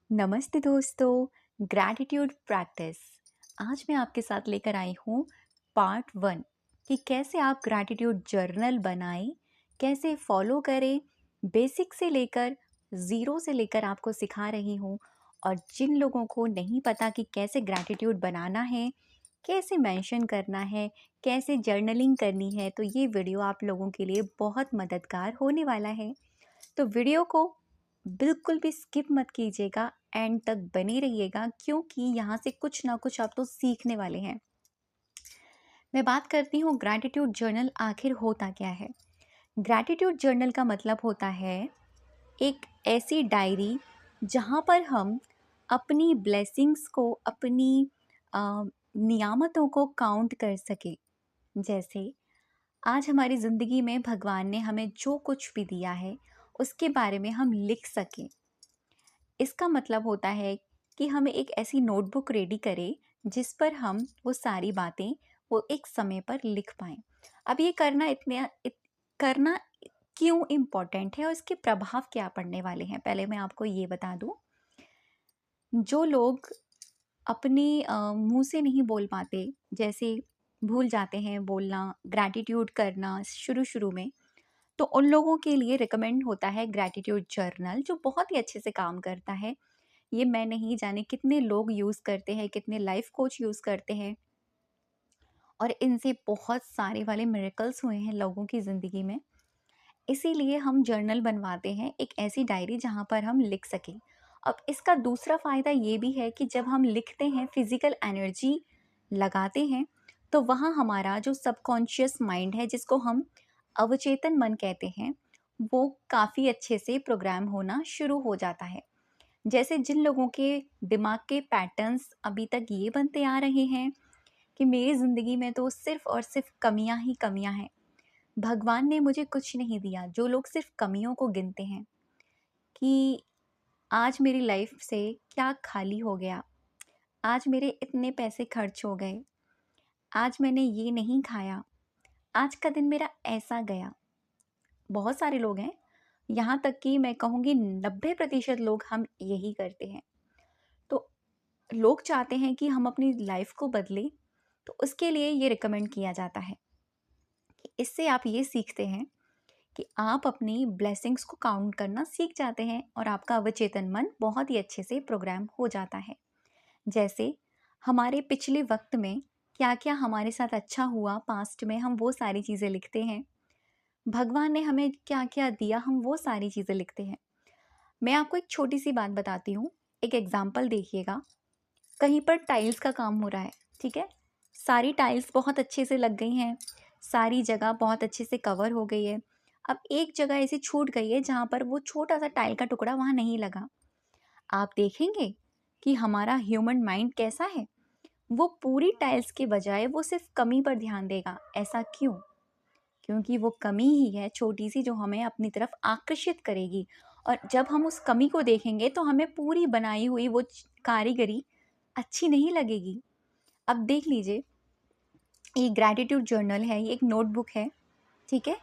नमस्ते दोस्तों, gratitude practice. आज मैं आपके साथ लेकर आई हूँ पार्ट 1 कि कैसे आप ग्रैटिट्यूड जर्नल बनाएं, कैसे फॉलो करें। बेसिक से लेकर ज़ीरो से लेकर आपको सिखा रही हूँ। और जिन लोगों को नहीं पता कि कैसे ग्रैटिट्यूड बनाना है, कैसे मेंशन करना है, कैसे जर्नलिंग करनी है, तो ये वीडियो आप लोगों के लिए बहुत मददगार होने वाला है। तो वीडियो को बिल्कुल भी स्किप मत कीजिएगा, एंड तक बने रहिएगा क्योंकि यहाँ से कुछ ना कुछ आप तो सीखने वाले हैं। मैं बात करती हूँ ग्रैटिट्यूड जर्नल आखिर होता क्या है। ग्रैटिट्यूड जर्नल का मतलब होता है एक ऐसी डायरी जहाँ पर हम अपनी ब्लेसिंग्स को, अपनी नियामतों को काउंट कर सके। जैसे आज हमारी ज़िंदगी में भगवान ने हमें जो कुछ भी दिया है उसके बारे में हम लिख सकें। इसका मतलब होता है कि हमें एक ऐसी नोटबुक रेडी करें जिस पर हम वो सारी बातें वो एक समय पर लिख पाएँ। अब ये करना क्यों इम्पोर्टेंट है और इसके प्रभाव क्या पड़ने वाले हैं, पहले मैं आपको ये बता दूं। जो लोग अपने मुंह से नहीं बोल पाते, जैसे भूल जाते हैं बोलना, ग्रैटिट्यूड करना शुरू शुरू में, तो उन लोगों के लिए रिकमेंड होता है ग्रैटिट्यूड जर्नल, जो बहुत ही अच्छे से काम करता है। ये मैं नहीं जाने कितने लोग यूज़ करते हैं, कितने लाइफ कोच यूज़ करते हैं, और इनसे बहुत सारे वाले मिरेकल्स हुए हैं लोगों की ज़िंदगी में। इसीलिए हम जर्नल बनवाते हैं, एक ऐसी डायरी जहाँ पर हम लिख सकें। अब इसका दूसरा फ़ायदा ये भी है कि जब हम लिखते हैं, फिज़िकल एनर्जी लगाते हैं, तो वहाँ हमारा जो सबकॉन्शियस माइंड है, जिसको हम अवचेतन मन कहते हैं, वो काफ़ी अच्छे से प्रोग्राम होना शुरू हो जाता है। जैसे जिन लोगों के दिमाग के पैटर्न्स अभी तक ये बनते आ रहे हैं कि मेरी ज़िंदगी में तो सिर्फ़ और सिर्फ़ कमियां ही कमियां हैं, भगवान ने मुझे कुछ नहीं दिया। जो लोग सिर्फ़ कमियों को गिनते हैं कि आज मेरी लाइफ से क्या खाली हो गया, आज मेरे इतने पैसे खर्च हो गए, आज मैंने ये नहीं खाया, आज का दिन मेरा ऐसा गया। बहुत सारे लोग हैं, यहाँ तक कि मैं कहूँगी 90% लोग हम यही करते हैं। तो लोग चाहते हैं कि हम अपनी लाइफ को बदलें, तो उसके लिए ये रिकमेंड किया जाता है कि इससे आप ये सीखते हैं कि आप अपनी ब्लेसिंग्स को काउंट करना सीख जाते हैं और आपका अवचेतन मन बहुत ही अच्छे से प्रोग्राम हो जाता है। जैसे हमारे पिछले वक्त में क्या क्या हमारे साथ अच्छा हुआ पास्ट में, हम वो सारी चीज़ें लिखते हैं। भगवान ने हमें क्या क्या दिया, हम वो सारी चीज़ें लिखते हैं। मैं आपको एक छोटी सी बात बताती हूँ, एक एग्जाम्पल देखिएगा। कहीं पर टाइल्स का काम हो रहा है, ठीक है, सारी टाइल्स बहुत अच्छे से लग गई हैं, सारी जगह बहुत अच्छे से कवर हो गई है। अब एक जगह ऐसी छूट गई है जहाँ पर वो छोटा सा टाइल का टुकड़ा वहाँ नहीं लगा। आप देखेंगे कि हमारा ह्यूमन माइंड कैसा है, वो पूरी टाइल्स के बजाय वो सिर्फ कमी पर ध्यान देगा। ऐसा क्यों? क्योंकि वो कमी ही है छोटी सी जो हमें अपनी तरफ आकर्षित करेगी। और जब हम उस कमी को देखेंगे तो हमें पूरी बनाई हुई वो कारीगरी अच्छी नहीं लगेगी। अब देख लीजिए, ये ग्रैटिट्यूड जर्नल है, ये एक नोटबुक है, ठीक है।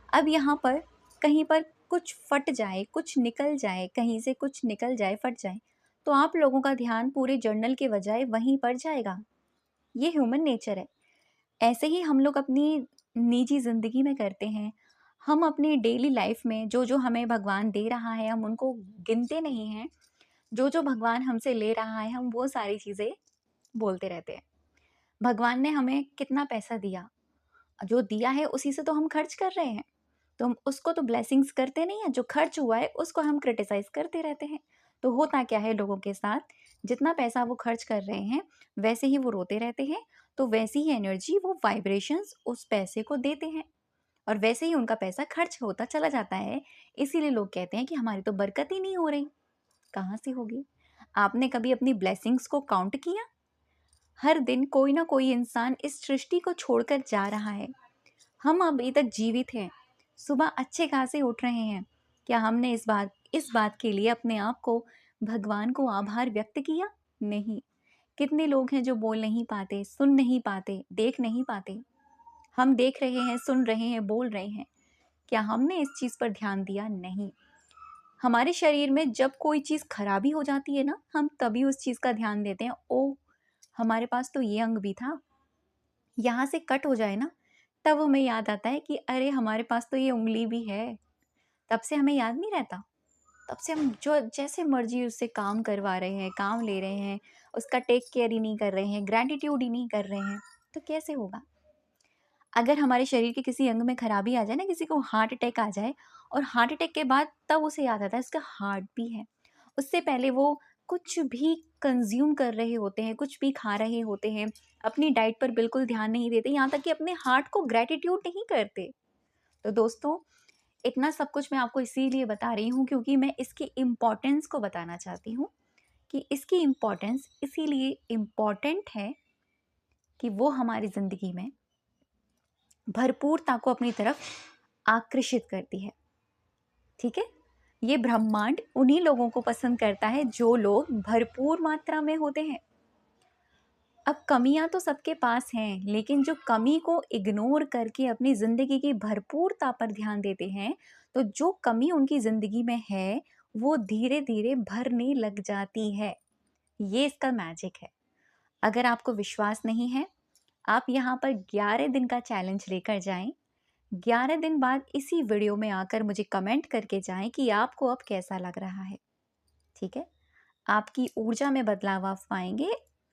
अब यहाँ पर कहीं पर कुछ फट जाए, कुछ निकल जाए, कहीं से कुछ निकल जाए, फट जाए, तो आप लोगों का ध्यान पूरे जर्नल के बजाय वहीं पर जाएगा। ये ह्यूमन नेचर है। ऐसे ही हम लोग अपनी निजी ज़िंदगी में करते हैं। हम अपनी डेली लाइफ में जो जो हमें भगवान दे रहा है, हम उनको गिनते नहीं हैं। जो जो भगवान हमसे ले रहा है, हम वो सारी चीज़ें बोलते रहते हैं। भगवान ने हमें कितना पैसा दिया, जो दिया है उसी से तो हम खर्च कर रहे हैं। तो हम उसको तो ब्लेसिंग्स करते नहीं हैं, जो खर्च हुआ है उसको हम क्रिटिसाइज़ करते रहते हैं। तो होता क्या है लोगों के साथ, जितना पैसा वो खर्च कर रहे हैं वैसे ही वो रोते रहते हैं। तो वैसी ही एनर्जी, वो वाइब्रेशंस उस पैसे को देते हैं, और वैसे ही उनका पैसा खर्च होता चला जाता है। इसीलिए लोग कहते हैं कि हमारी तो बरकत ही नहीं हो रही। कहाँ से होगी? आपने कभी अपनी ब्लेसिंग्स को काउंट किया? हर दिन कोई ना कोई इंसान इस सृष्टि को छोड़कर जा रहा है। हम अभी तक जीवित हैं, सुबह अच्छे खासे उठ रहे हैं। क्या हमने इस बात के लिए अपने आप को, भगवान को आभार व्यक्त किया? नहीं। कितने लोग हैं जो बोल नहीं पाते, सुन नहीं पाते, देख नहीं पाते। हम देख रहे हैं, सुन रहे हैं, बोल रहे हैं। क्या हमने इस चीज़ पर ध्यान दिया? नहीं। हमारे शरीर में जब कोई चीज़ खराबी हो जाती है ना, हम तभी उस चीज़ का ध्यान देते हैं। ओह! हमारे पास तो ये अंग भी था, यहाँ से कट हो जाए ना, तब हमें याद आता है कि अरे हमारे पास तो ये उँगली भी है। तब से हमें याद नहीं रहता। तब से हम जो जैसे मर्ज़ी उससे काम करवा रहे हैं, काम ले रहे हैं, उसका टेक केयर ही नहीं कर रहे हैं, ग्रैटिट्यूड ही नहीं कर रहे हैं, तो कैसे होगा? अगर हमारे शरीर के किसी अंग में खराबी आ जाए ना, किसी को हार्ट अटैक आ जाए और हार्ट अटैक के बाद तब उसे याद आता है उसका हार्ट भी है। उससे पहले वो कुछ भी कंज़्यूम कर रहे होते हैं, कुछ भी खा रहे होते हैं, अपनी डाइट पर बिल्कुल ध्यान नहीं देते, यहाँ तक कि अपने हार्ट को ग्रैटिट्यूड नहीं करते। तो दोस्तों, इतना सब कुछ मैं आपको इसीलिए बता रही हूँ क्योंकि मैं इसकी इम्पोर्टेंस को बताना चाहती हूँ कि इसकी इम्पोर्टेंस इसीलिए इम्पोर्टेंट है कि वो हमारी ज़िंदगी में भरपूरता को अपनी तरफ आकर्षित करती है। ठीक है? ये ब्रह्मांड उन्हीं लोगों को पसंद करता है जो लोग भरपूर मात्रा में होते हैं। अब कमियां तो सबके पास हैं, लेकिन जो कमी को इग्नोर करके अपनी ज़िंदगी की भरपूरता पर ध्यान देते हैं, तो जो कमी उनकी ज़िंदगी में है, वो धीरे-धीरे भरने लग जाती है। ये इसका मैजिक है। अगर आपको विश्वास नहीं है, आप यहाँ पर 11 दिन का चैलेंज लेकर जाएं। 11 दिन बाद इसी वीडियो में आकर मुझे कमेंट करके जाएं कि आपको अब कैसा लग रहा है। ठीक है? आपकी ऊर्जा में बदलाव आप पाएंगे,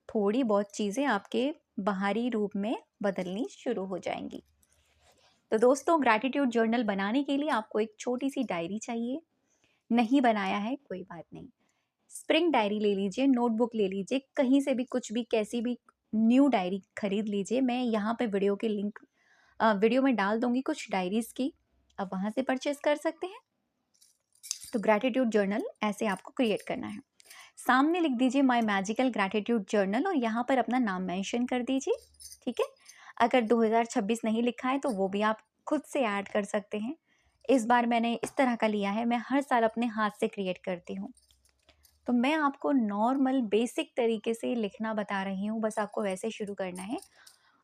थोड़ी बहुत चीज़ें आपके बाहरी रूप में बदलनी शुरू हो जाएंगी। तो दोस्तों, ग्रैटिट्यूड जर्नल बनाने के लिए आपको एक छोटी सी डायरी चाहिए। नहीं बनाया है कोई बात नहीं, स्प्रिंग डायरी ले लीजिए, नोटबुक ले लीजिए, कहीं से भी कुछ भी कैसी भी न्यू डायरी खरीद लीजिए। मैं यहाँ पे वीडियो के लिंक वीडियो में डाल दूंगी कुछ डायरीज की, आप वहाँ से परचेस कर सकते हैं। तो ग्रैटिट्यूड जर्नल ऐसे आपको क्रिएट करना है। सामने लिख दीजिए माय मैजिकल ग्रैटिट्यूड जर्नल और यहाँ पर अपना नाम मेंशन कर दीजिए। ठीक है? अगर 2026 नहीं लिखा है तो वो भी आप खुद से ऐड कर सकते हैं। इस बार मैंने इस तरह का लिया है, मैं हर साल अपने हाथ से क्रिएट करती हूँ। तो मैं आपको नॉर्मल बेसिक तरीके से लिखना बता रही हूँ, बस आपको वैसे शुरू करना है।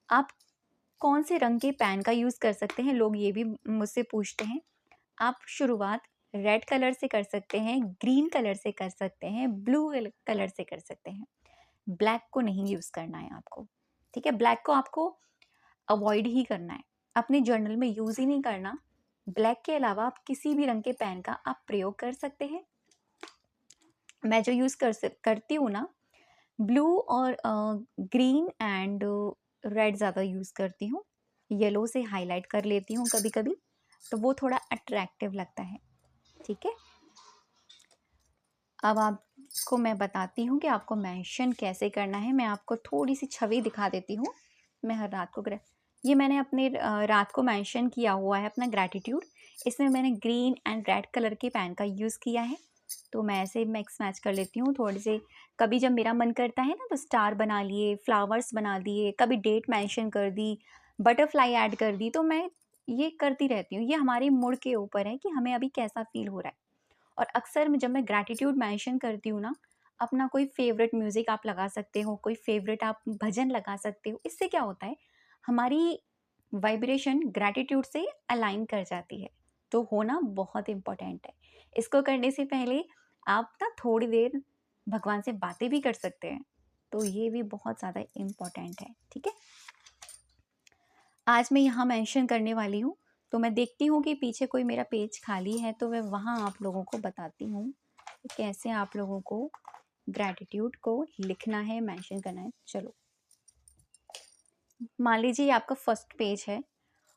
आप कौन से रंग के पेन का यूज़ कर सकते हैं, लोग ये भी मुझसे पूछते हैं। आप शुरुआत रेड कलर से कर सकते हैं, ग्रीन कलर से कर सकते हैं, ब्लू कलर से कर सकते हैं। ब्लैक को नहीं यूज़ करना है आपको। ठीक है? ब्लैक को आपको अवॉइड ही करना है, अपने जर्नल में यूज़ ही नहीं करना। ब्लैक के अलावा आप किसी भी रंग के पेन का आप प्रयोग कर सकते हैं। मैं जो यूज़ करती हूँ ना, ब्लू और ग्रीन एंड रेड ज़्यादा यूज़ करती हूँ। येलो से हाईलाइट कर लेती हूँ कभी-कभी, तो वो थोड़ा अट्रैक्टिव लगता है। ठीक है? अब आपको मैं बताती हूँ कि आपको मेंशन कैसे करना है। मैं आपको थोड़ी-सी छवि दिखा देती हूँ। मैं हर रात को ये मैंने अपने रात को मेंशन किया हुआ है अपना ग्रैटिट्यूड। इसमें मैंने ग्रीन एंड रेड कलर के पेन का यूज़ किया है। तो मैं ऐसे मिक्स मैच कर लेती हूँ थोड़े से। कभी जब मेरा मन करता है ना, तो स्टार बना लिए, फ्लावर्स बना दिए, कभी डेट मेंशन कर दी, बटरफ्लाई ऐड कर दी, तो मैं ये करती रहती हूँ। ये हमारे मूड के ऊपर है कि हमें अभी कैसा फ़ील हो रहा है। और अक्सर जब मैं ग्रैटिट्यूड मेंशन करती हूँ ना, अपना कोई फ़ेवरेट म्यूज़िक आप लगा सकते हो, कोई फ़ेवरेट आप भजन लगा सकते हो। इससे क्या होता है, हमारी वाइब्रेशन ग्रैटिट्यूड से अलाइन कर जाती है। तो होना बहुत इम्पोर्टेंट है। इसको करने से पहले आप ना थोड़ी देर भगवान से बातें भी कर सकते हैं। तो ये भी बहुत ज़्यादा इम्पोर्टेंट है। ठीक है? आज मैं यहाँ मेंशन करने वाली हूँ, तो मैं देखती हूँ कि पीछे कोई मेरा पेज खाली है, तो मैं वहाँ आप लोगों को बताती हूँ कि कैसे आप लोगों को ग्रैटिट्यूड को लिखना है, मेंशन करना है। चलो, मान लीजिए ये आपका फर्स्ट पेज है।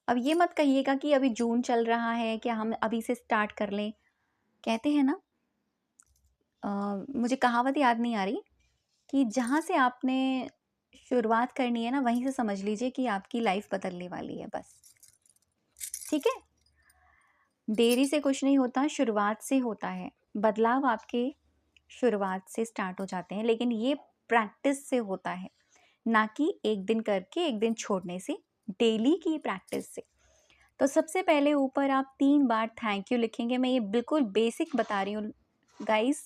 अब ये मत कहिएगा कि अभी जून चल रहा है, क्या हम अभी से स्टार्ट कर लें। कहते हैं ना, मुझे कहावत याद नहीं आ रही, कि जहाँ से आपने शुरुआत करनी है ना, वहीं से समझ लीजिए कि आपकी लाइफ बदलने वाली है बस। ठीक है? देरी से कुछ नहीं होता, शुरुआत से होता है। बदलाव आपके शुरुआत से स्टार्ट हो जाते हैं, लेकिन ये प्रैक्टिस से होता है, ना कि एक दिन करके एक दिन छोड़ने से, डेली की प्रैक्टिस से। तो सबसे पहले ऊपर आप 3 बार थैंक यू लिखेंगे। मैं ये बिल्कुल बेसिक बता रही हूँ गाइस,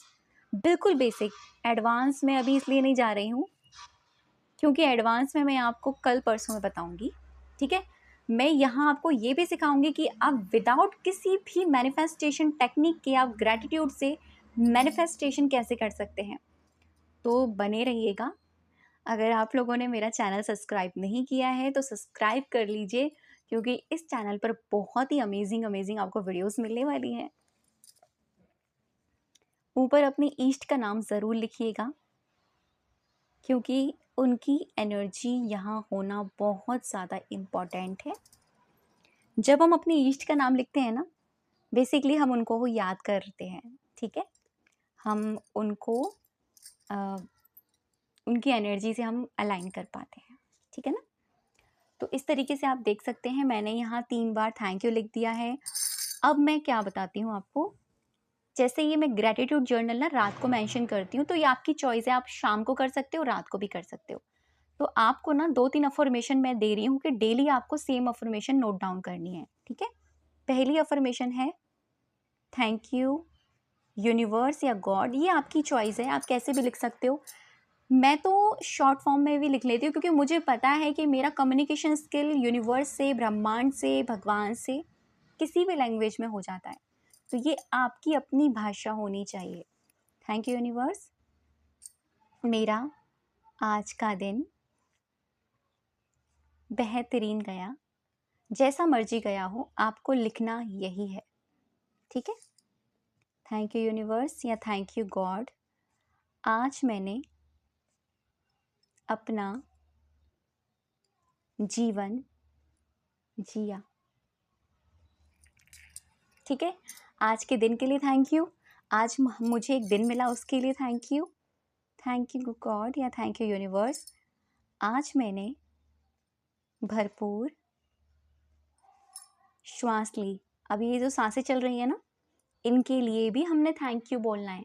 बिल्कुल बेसिक। एडवांस में अभी इसलिए नहीं जा रही हूँ क्योंकि एडवांस में मैं आपको कल परसों में बताऊँगी। ठीक है? मैं यहाँ आपको ये भी सिखाऊंगी कि आप विदाउट किसी भी मैनिफेस्टेशन टेक्निक के आप ग्रैटिट्यूड से मैनिफेस्टेशन कैसे कर सकते हैं। तो बने रहिएगा। अगर आप लोगों ने मेरा चैनल सब्सक्राइब नहीं किया है तो सब्सक्राइब कर लीजिए, क्योंकि इस चैनल पर बहुत ही अमेजिंग अमेजिंग आपको वीडियोस मिलने वाली हैं। ऊपर अपने ईष्ट का नाम ज़रूर लिखिएगा, क्योंकि उनकी एनर्जी यहाँ होना बहुत ज़्यादा इम्पॉर्टेंट है। जब हम अपने ईष्ट का नाम लिखते हैं ना, बेसिकली हम उनको याद करते हैं, ठीक है। हम उनको उनकी एनर्जी से हम अलाइन कर पाते हैं, ठीक है ना। तो इस तरीके से आप देख सकते हैं, मैंने यहाँ 3 बार थैंक यू लिख दिया है। अब मैं क्या बताती हूँ आपको, जैसे ये मैं ग्रैटिट्यूड जर्नल ना रात को मेंशन करती हूँ, तो ये आपकी चॉइस है, आप शाम को कर सकते हो, रात को भी कर सकते हो। तो आपको ना 2-3 अफर्मेशन मैं दे रही हूँ कि डेली आपको सेम अफर्मेशन नोट डाउन करनी है, ठीक है। पहली अफर्मेशन है थैंक यू यूनिवर्स या गॉड, ये आपकी चॉइस है, आप कैसे भी लिख सकते हो। मैं तो शॉर्ट फॉर्म में भी लिख लेती हूँ, क्योंकि मुझे पता है कि मेरा कम्युनिकेशन स्किल यूनिवर्स से, ब्रह्मांड से, भगवान से किसी भी लैंग्वेज में हो जाता है। तो ये आपकी अपनी भाषा होनी चाहिए। थैंक यू यूनिवर्स, मेरा आज का दिन बेहतरीन गया, जैसा मर्जी गया हो, आपको लिखना यही है, ठीक है। थैंक यू यूनिवर्स या थैंक यू गॉड, आज मैंने अपना जीवन जिया, ठीक है। आज के दिन के लिए थैंक यू, आज मुझे एक दिन मिला उसके लिए थैंक यू गॉड या थैंक यू यूनिवर्स, आज मैंने भरपूर श्वास ली। अभी ये जो सांसें चल रही है ना, इनके लिए भी हमने थैंक यू बोलना है,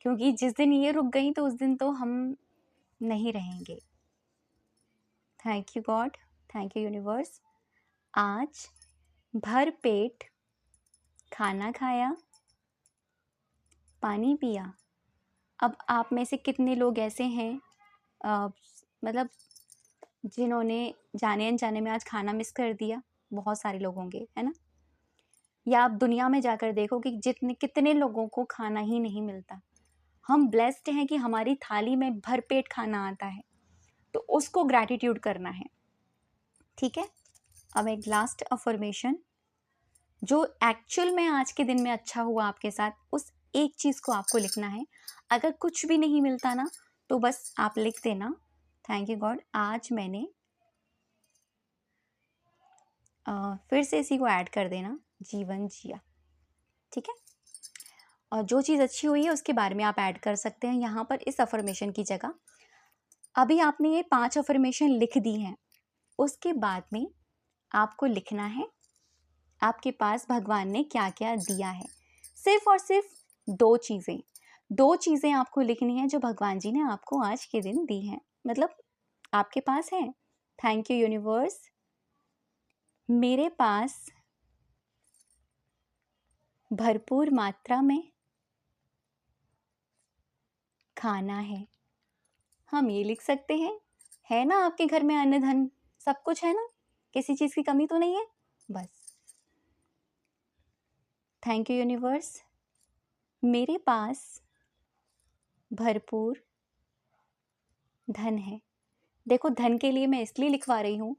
क्योंकि जिस दिन ये रुक गई तो उस दिन तो हम नहीं रहेंगे। Thank you God, thank you universe, आज भर पेट खाना खाया, पानी पिया। अब आप में से कितने लोग ऐसे हैं मतलब जिन्होंने जाने अनजाने में आज खाना मिस कर दिया, बहुत सारे लोग होंगे, है ना। या आप दुनिया में जाकर देखो कि कितने लोगों को खाना ही नहीं मिलता। हम ब्लेस्ड हैं कि हमारी थाली में भरपेट खाना आता है, तो उसको ग्रैटिट्यूड करना है, ठीक है। अब एक लास्ट अफर्मेशन, जो एक्चुअल में आज के दिन में अच्छा हुआ आपके साथ, उस एक चीज़ को आपको लिखना है। अगर कुछ भी नहीं मिलता ना, तो बस आप लिख देना थैंक यू गॉड, आज मैंने फिर से इसी को ऐड कर देना, जीवन जिया, ठीक है। और जो चीज़ अच्छी हुई है उसके बारे में आप ऐड कर सकते हैं यहाँ पर इस अफर्मेशन की जगह। अभी आपने ये 5 अफर्मेशन लिख दी हैं, उसके बाद में आपको लिखना है आपके पास भगवान ने क्या क्या दिया है। सिर्फ और सिर्फ 2 चीज़ें आपको लिखनी है जो भगवान जी ने आपको आज के दिन दी हैं, मतलब आपके पास है। थैंक यू यूनिवर्स, मेरे पास भरपूर मात्रा में खाना है। हम ये लिख सकते हैं, है ना आपके घर में अन्न धन सब कुछ है ना, किसी चीज़ की कमी तो नहीं है। बस थैंक यू यूनिवर्स, मेरे पास भरपूर धन है। देखो, धन के लिए मैं इसलिए लिखवा रही हूँ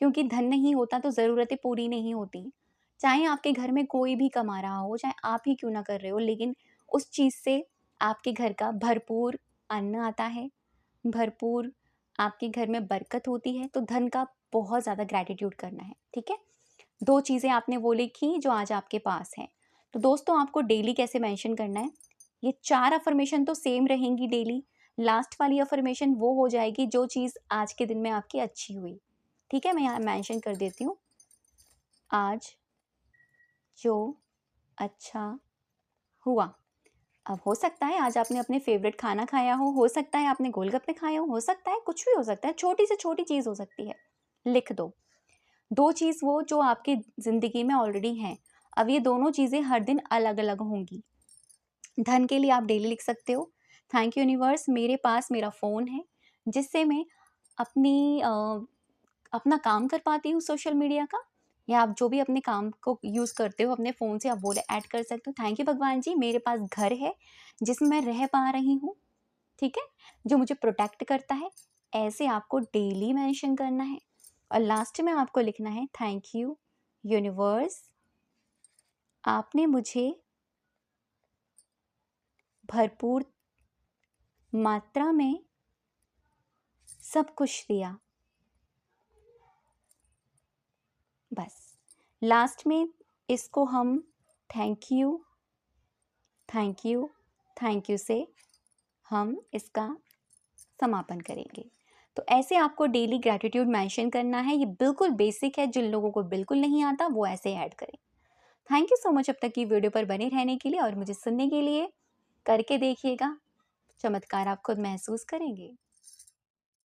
क्योंकि धन नहीं होता तो ज़रूरतें पूरी नहीं होती। चाहे आपके घर में कोई भी कमा रहा हो, चाहे आप ही क्यों ना कर रहे हो, लेकिन उस चीज़ से आपके घर का भरपूर अन्न आता है, भरपूर आपके घर में बरकत होती है। तो धन का बहुत ज़्यादा ग्रैटिट्यूड करना है, ठीक है। 2 चीज़ें आपने वो लिखी जो आज आपके पास हैं। तो दोस्तों, आपको डेली कैसे मेंशन करना है, ये 4 अफर्मेशन तो सेम रहेंगी डेली। लास्ट वाली अफर्मेशन वो हो जाएगी जो चीज़ आज के दिन में आपकी अच्छी हुई, ठीक है। मैं यहाँ मेंशन कर देती हूँ, आज जो अच्छा हुआ। अब हो सकता है आज आपने अपने फेवरेट खाना खाया हो सकता है आपने गोलगप्पे खाए हो सकता है कुछ भी हो सकता है, छोटी से छोटी चीज़ हो सकती है। लिख दो 2 चीज़ वो जो आपकी ज़िंदगी में ऑलरेडी हैं। अब ये दोनों चीज़ें हर दिन अलग अलग होंगी। धन के लिए आप डेली लिख सकते हो, थैंक यू यूनिवर्स, मेरे पास मेरा फ़ोन है जिससे मैं अपनी अपना काम कर पाती हूँ सोशल मीडिया का, या आप जो भी अपने काम को यूज़ करते हो अपने फ़ोन से, आप वो ऐड कर सकते हो। थैंक यू भगवान जी, मेरे पास घर है जिसमें मैं रह पा रही हूँ, ठीक है, जो मुझे प्रोटेक्ट करता है। ऐसे आपको डेली मेंशन करना है और लास्ट में आपको लिखना है थैंक यू यूनिवर्स, आपने मुझे भरपूर मात्रा में सब कुछ दिया। बस लास्ट में इसको हम thank you thank you thank you से हम इसका समापन करेंगे। तो ऐसे आपको डेली ग्रैटिट्यूड मेंशन करना है। ये बिल्कुल बेसिक है, जिन लोगों को बिल्कुल नहीं आता वो ऐसे ऐड करें। थैंक यू सो मच अब तक की वीडियो पर बने रहने के लिए और मुझे सुनने के लिए। करके देखिएगा, चमत्कार आप खुद महसूस करेंगे।